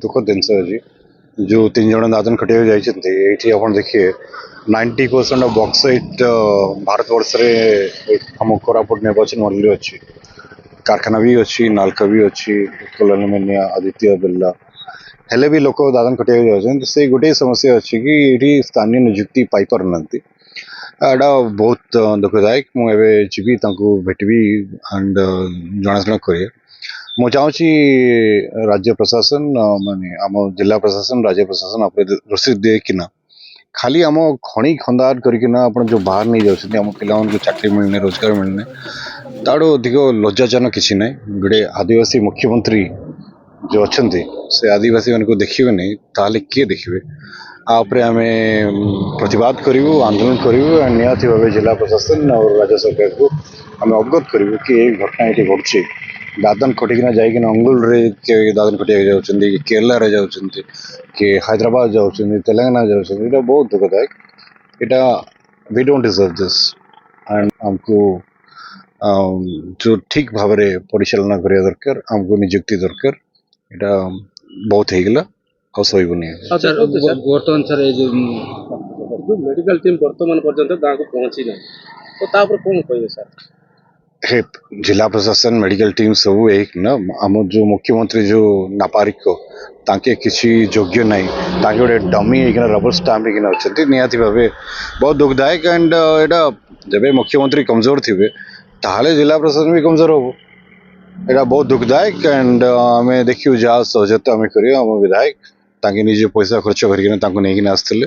दुखद जिनस अच्छी जो 3 जन दादन खटिया जाइए ये आप देखिए 90% ऑफ बॉक्साइट भारतवर्ष आम कोरापुट निर्वाचन मंडली अच्छी कारखाना भी अच्छी नालका भी अच्छी कलोनिया आदित्य बिरला हेले भी लोक दादन खटिया जाऊँ से गोटे समस्या अच्छी कि ये स्थानीय निजुक्ति पाई पार ना एटा बहुत दुखदायक मुझे जी भेटबी एंड जनाशुना करिए मु चाहूँगी राज्य प्रशासन माने आम जिला प्रशासन राज्य प्रशासन आप दृष्टि देकिना खाली आम खणी खंदार करना आप जो बाहर नहीं जाऊँ आम पे चाकरी मिलने रोजगार मिलने ताड़ो अधिक लज्जाजनक किसी ना गोटे आदिवासी मुख्यमंत्री जो अच्छा से आदिवासी मान को देखिए नहीं ताले किए देखिए आपरे आम प्रतिवाद करूँ आंदोलन करूँ निहती भाव जिला प्रशासन और राज्य सरकार को आम अवगत करूँ कि ये घटना ये घटुच्छे दादन खटिकिना जाइकिना अंगुल रे के दादन खटिया जाऊँ केरला रे जाऊँ कि हैदराबाद जाऊँ तेलंगाना जाऊँ ये बहुत दुखदायक इटा we don't deserve this and हमको जो ठीक भाव में परिचालना करिया दरकार हमको निजुक्ति दरकार इटा बहुत हेगला और सहीबनी सर बर्तमान सर ये जो मेडिकल टीम बर्तमान पर्यंत गाँव को पहुंची ना तो तापर कौन कहे सर हे जिला प्रशासन मेडिकल टीम सब एक ना आम जो मुख्यमंत्री जो नापारिक ताके किसी योग्य नहीं ताके गोटे डमी रबर स्टाम्प अच्छा निहती भाव बहुत दुखदायक एंड एटा जब मुख्यमंत्री कमजोर थे ताहले जिला प्रशासन भी कमजोर हम यहाँ बहुत दुखदायक एंड आम देखिए जहाँ सहजता आम कर विधायक ताकि निजे पैसा खर्च करके आसते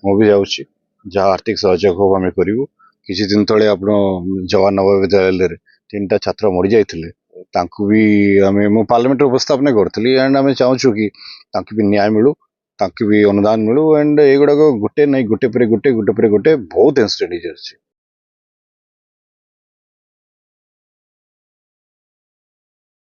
मुझे जाऊँगी जहाँ आर्थिक सहयोग हम आम करूँ किसी दिन तले आप जवाहर नवोदय विद्यालय 3टा छात्र मरी जाते भी आम मु पार्लियामेंट उपस्थापन करी एंड आम चाहूँ कि भी न्याय मिलू ताकि भी अनुदान मिलू एंड ये गुड़ाक गोटे नहीं गोटे पर गोटे बहुत इंसिडेंट हो